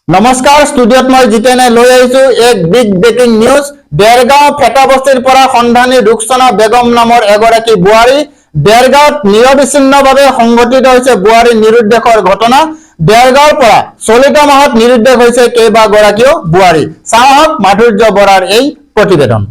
নমস্কাৰ ষ্টুডিঅ'ত মই জিতেনে লৈ আহিছো এক বিগ ব্ৰেকিং নিউজ দেৰগাঁও ফেটাবস্তিৰ পৰা সন্ধানী ৰুকসানা বেগম নামৰ এগৰাকী বোৱাৰী দেৰগাঁৱত নিৰবিচ্ছিন্নভাৱে সংঘটিত হৈছে বোৱাৰী নিৰুদ্দেশৰ ঘটনা দেৰগাঁৱৰ পৰা চলিত মাহত নিৰুদ্দেশ হৈছে কেইবাগৰাকীও বোৱাৰী চাওক মাধুৰ্য বৰাৰ এই প্ৰতিবেদন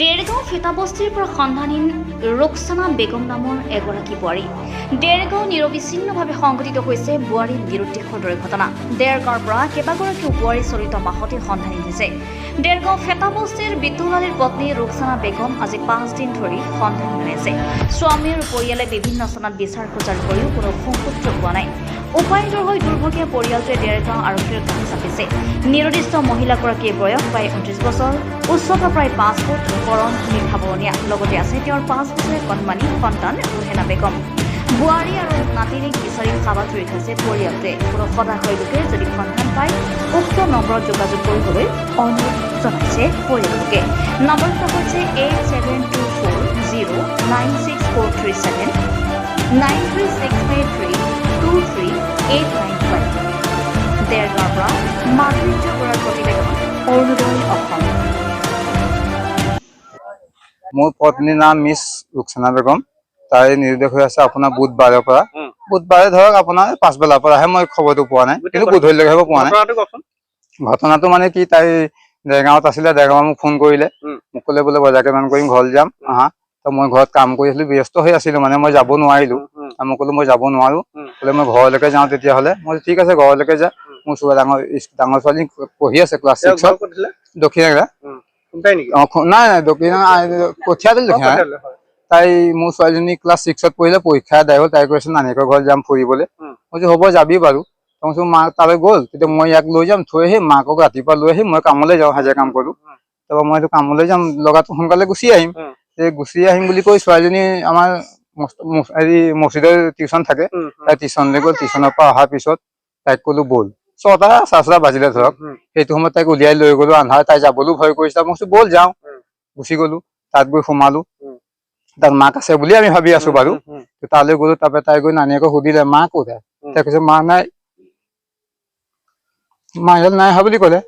দেৰগাঁও ফেটাবস্তিৰ পৰা সন্ধানীন ৰুকসানা বেগম নামৰ এগৰাকী বোৱাৰী দেৰগাঁও নিৰবিচ্ছিন্নভাৱে সংঘটিত হৈছে বোৱাৰী নিৰুদ্দেশৰ দৰে ঘটনা দেৰগাঁৱৰ পৰা কেইবাগৰাকীও বোৱাৰী চলিত মাহতে সন্ধানী হৈছে দেৰগাঁও ফেটাবস্তিৰ বিতুলালীৰ পত্নী ৰুকসানা বেগম আজি 5 দিন ধৰি সন্ধানী হৈ আছে স্বামীৰ পৰিয়ালে বিভিন্ন স্থানত বিচাৰ খোজাৰ কৰিও কোনো সুসূত্ৰ পোৱা নাই উপায়িত হৈ দুৰ্ভগীয়া পৰিয়ালটোৱে দেৰগাঁও আৰক্ষীৰ কাষ চাপিছে নিৰুদ্দিষ্ট মহিলাগৰাকীৰ বয়স প্ৰায় 29 বছৰ উচ্চতা প্ৰায় 5 ফুট কৰণ নিৰ্ধাৱনীয়া লগতে আছে তেওঁৰ 5 বছৰীয়া কণমানি সন্তান ৰুহেনা বেগম বোৱাৰী আৰু নাতিনীক বিচাৰি খাবাত ধৰি থৈছে পৰিয়ালটোৱে কোনো সদাশয় লোকে যদি সন্ধান পায় উক্ত নম্বৰত যোগাযোগ কৰিবলৈ অনুৰোধ জনাইছে পৰিয়ালটোকে নম্বৰটো হৈছে 8724096437 9368323895 দেৰগাঁৱৰ পৰা মাধুৰ্য বৰাৰ প্ৰতিবেদন অৰুণোদয় অসম মোৰ পত্নীৰ নাম মিছ ৰুকসানা বেগম তাই নিৰুদ্দেশ হৈ আছে আপোনাৰ বুধবাৰৰ পৰা বুধবাৰে ধৰক আপোনাৰ পাছবেলাৰ পৰাহে মই খবৰটো পোৱা নাই কিন্তু গধূলিলৈকে হ'ব পোৱা নাই ঘটনাটো মানে কি তাই দেৰগাঁৱত আছিলে দেৰগাঁৱত মোক ফোন কৰিলে মোক ক'লে বোলে বজাৰ কেইটামান কৰিম ঘৰ যাম আহা তো মই ঘৰত কাম কৰি আছিলো ব্যস্ত হৈ আছিলো মানে মই যাব নোৱাৰিলো মই ক'লো মই যাব নোৱাৰো ক'লে মই ঘৰলৈকে যাওঁ তেতিয়াহ'লে মই ঠিক আছে ঘৰলৈকে যা মোৰ ডাঙৰ ছোৱালী পঢ়ি আছে ক্লাছ 6ত দক্ষিণেগৰা নাই দক্ষিণ কঠীয়া দিল তাই মোৰ ছোৱালীজনী ক্লাছ 6ত পঢ়িলে পৰীক্ষা আদায় হ'ল তাই কৈছে নানীয়েকৰ ঘৰত যাম ফুৰিবলৈ মই কৈছো হ'ব যাবি বাৰু তাৰপিছত মাক তালৈ গ'ল তেতিয়া মই ইয়াক লৈ যাম থৈ আহিম মাকক ৰাতিপুৱা লৈ আহিম মই কামলৈ যাওঁ হাজিৰা কাম কৰো তাৰপৰা মই এইটো কামলৈ যাম লগাটো সোনকালে গুচি আহিম গুচি আহিম বুলি কৈ ছোৱালীজনী আমাৰ হেৰি মছজিদৰ টিউচন থাকে তাই টিউচনলৈ গ'ল টিউচনৰ পৰা অহাৰ পিছত তাইক ক'লো ব'ল 6টা 7টা বাজিলে ধৰক সেইটো সময়ত তাইক উলিয়াই লৈ গ'লো আন্ধাৰ তাই যাবলৈও ভয় কৰিছে মই কৈছো ব'ল যাওঁ গুচি গ'লো তাত গৈ সোমালো তাত মাক আছে বুলি আমি ভাবি আছো বাৰু তালৈ গ'লো তাৰপৰা তাই গৈ নানীয়েকক সুধিলে মা ক'ত তাই কৈছে মা নাই মা ইয়াত নাই অহা বুলি ক'লে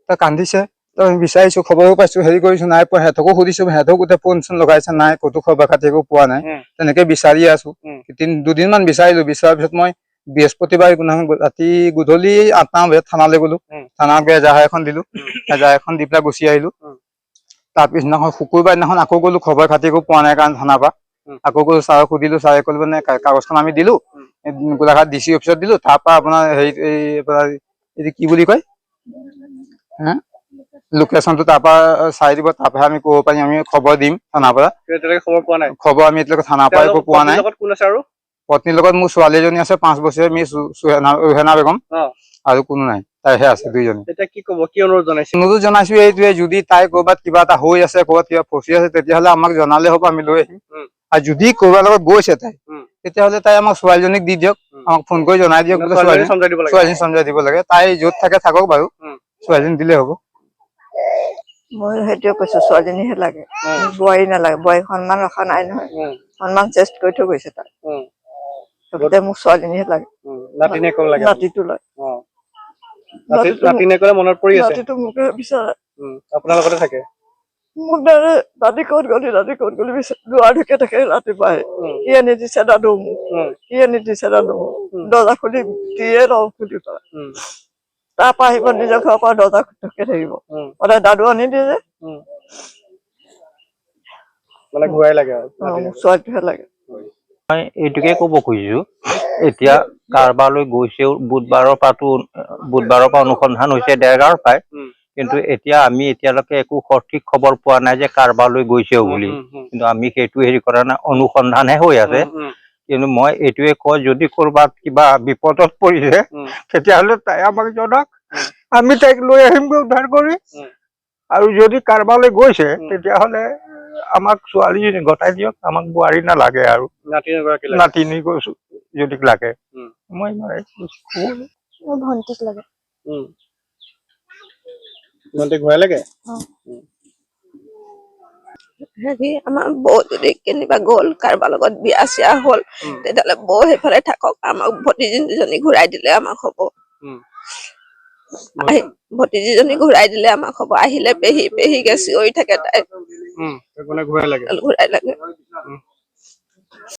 তাই কান্দিছে তই বিচাৰিছো খবৰো পাইছো হেৰি কৰিছো নাই পোৱা সিহঁতকো সুধিছো সিহঁতক গোটেই ফোন চোন লগাইছে নাই ক'তো খবৰ খাতি একো পোৱা নাই তেনেকে বিচাৰি আছো দুদিনমান বিচাৰিলো বিচৰাৰ পিছত মই বৃহস্পতিবাৰ ৰাতি গধূলি 8টা বজাত থানালৈ গ'লো থানাত গৈ এজাহাৰ এখন দিলো এজাহাৰ এখন দি পেলাই গুচি আহিলো তাৰ পিছদিনাখন শুকুৰবাৰ দিনাখন আকৌ গ'লো খবৰ খাতি একো পোৱা নাই কাৰণ থানাৰ পৰা আকৌ গ'লো ছাৰক সুধিলো ছাৰে ক'লে মানে কাগজখন আমি দিলো গোলাঘাট DC অফিচত দিলো তাৰ পৰা আপোনাৰ হেৰি এইটো কি বুলি কয় লোকেশ্যনটো তাৰ পৰা চাই দিব তাৰ পৰা আমি ক'ব পাৰিম আমি খবৰ দিম থানাৰ পৰা খবৰ আমি এতিয়ালৈকে থানাৰ পৰা একো পোৱা নাই পত্নীৰ লগত মোৰ ছোৱালী এজনী আছে 5 বছৰীয়া মিছ ৰুহেনা বেগম আৰু কোনো নাই তাইহে আছে দুইজনী অনুৰোধ জনাইছো এইটোৱে যদি তাই ক'ৰবাত কিবা এটা হৈ আছে ক'ৰবাত কিবা ফচি আছে তেতিয়াহ'লে আমাক জনালে হ'ব আমি লৈ আহিম আৰু যদি ক'ৰবাৰ লগত গৈছে তাই তেতিয়াহ'লে তাই আমাক ছোৱালীজনীক দি দিয়ক আমাক ফোন কৰি জনাই দিয়ক বোলে ছোৱালীজনী সমজাই দিব লাগে তাই য'ত থাকে থাকক বাৰু ছোৱালীজনী দিলে হ'ব মই সেইটোৱে কৈছো ছোৱালীজনীহে লাগে বোৱাৰী নালাগে বোৱাৰী সন্মান ৰখা নাই নহয় সন্মান চেষ্ট কৰি থৈ গৈছে তাই গতিকে মোক ছোৱালীজনীহে লাগে নাতিটো লয় নাতিটো মোকে বিচাৰে আপোনাৰ লগতে থাকে মোক দাদী ক'ত গলি বিচাৰে দুৱাৰ ঢুকে থাকে ৰাতিপুৱা কি আনি দিছে দাদু মোক কি আনি দিছে দাদু মোক দৰ্জা খুলি দিয়ে লওঁ খুলি পেলাই তাৰ পৰা আহিব নিজৰ ঘৰৰ পৰা দৰ্জা ঢুকে থাকিব সদায় দাদু আনি দিয়ে যে মানে ঘূৰাই লাগে আৰু মোক ছোৱালীটোহে লাগে মই এইটোকে ক'ব খুজিছো এতিয়া কাৰোবাৰলৈ গৈছেও বুধবাৰৰ পৰা অনুসন্ধান হৈছে দেৰগাঁৱৰ পৰাই কিন্তু আমি এতিয়ালৈকে একো সঠিক খবৰ পোৱা নাই যে কাৰোবাৰলৈ গৈছেও বুলি কিন্তু আমি সেইটো হেৰি কৰা নাই অনুসন্ধানহে হৈ আছে কিন্তু মই এইটোৱে কয় যদি ক'ৰবাত কিবা বিপদত পৰিছে তেতিয়াহ'লে তাই আমাক জনাওক আমি তাইক লৈ আহিমগৈ উদ্ধাৰ কৰি আৰু যদি কাৰোবাৰলৈ গৈছে তেতিয়াহ'লে আমাক ছোৱালী গতাই দিয়ক আমাক বোৱাৰী নালাগে আৰু নাতিনী কৈছো যদি লাগে মই ভণ্টিক লাগে ভণ্টিক ঘূৰাই লাগে হেৰি আমাৰ বৌ যদি কেনিবা গ'ল কাৰোবাৰ লগত বিয়া চিয়া হ'ল তেতিয়াহ'লে বৌ সেইফালে থাকক আমাক ভতিজীজনী ঘূৰাই দিলে আমাক হ'ব ভতিজীজনী ঘূৰাই দিলে আমাক হ'ব আহিলে পেহী পেহীকে চিঞৰি থাকে তাই ঘূৰাই লাগে ঘূৰাই লাগে